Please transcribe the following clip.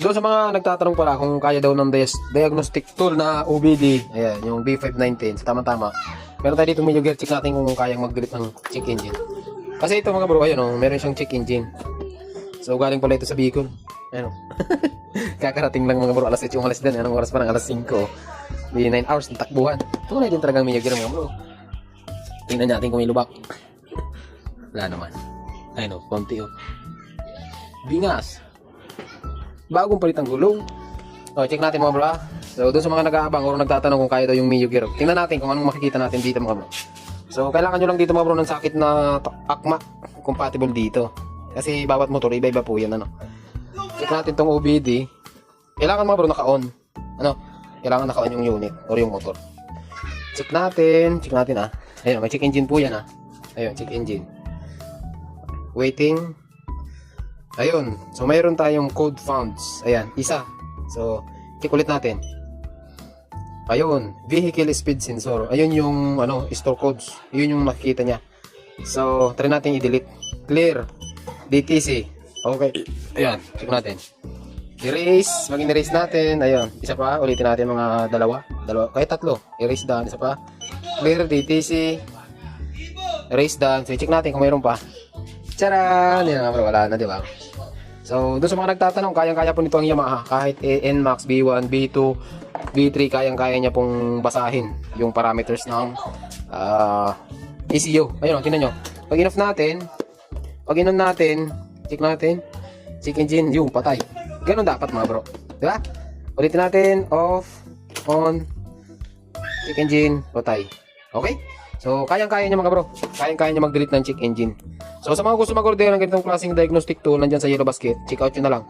Doon sa mga nagtatanong pala kung kaya daw ng diagnostic tool na OBD, ayan, yung B519, tama-tama. Meron tayo dito medyo gear, check natin kung kayang mag-delete ng check engine. Kasi ito mga bro, ayan o, meron siyang check engine. So galing pala ito sa Bicol. Ayan o. Kakarating lang mga bro, alas 8 yung alas din. Anong oras pa ng alas 5 o. May 9 hours ng takbuhan. Tunay din talagang medyo gear mga bro. Tingnan natin kung may lubak. Wala naman. Ayun o, konti o. Bingas. Bagong palit ang gulong. O, check natin mga bro ha. So, doon sa mga nag-aabang o nagtatanong kung kaya daw yung Mio Gear. Tingnan natin kung anong makikita natin dito mga bro. So, kailangan nyo lang dito mga bro ng sakit na akma. Compatible dito. Kasi bawat motor, iba-iba po yan. Ano. Check natin tong OBD. Kailangan mga bro naka-on. Ano? Kailangan naka-on yung unit or yung motor. Check natin ha. Ayun, may check engine po yan ha. Ayun, check engine. Waiting. Ayun. So, mayroon tayong code founds. Ayan, isa. So, check ulit natin. Ayun. Vehicle speed sensor. Ayun yung, store codes. Yun yung makikita niya. So, try natin i-delete. Clear. DTC. Okay. Ayan. Check natin. Erase. Mag-erase natin. Ayun. Isa pa. Ulitin natin mga dalawa. Kahit tatlo. Erase done. Isa pa. Clear. DTC. Erase done. So, check natin kung mayroon pa. Charan! Yan nga bro, wala na, di ba? So, doon sa mga nagtatanong, kayang-kaya po nito ang Yamaha. Kahit NMAX, B1, B2, B3, kayang-kaya niya pong basahin yung parameters ng ECU. Ayun, tingnan nyo. Pag in-off natin, check natin, check engine, yung patay. Ganun dapat mga bro. Di ba? Ulitin natin, off, on, check engine, patay. Okay? So, kayang-kaya niya mga bro. Kayang-kaya niya mag-delete ng check engine. So, sa mga gusto mag-order ng ganitong klaseng diagnostic tool, nandyan sa Yellow Basket, check out nyo na lang.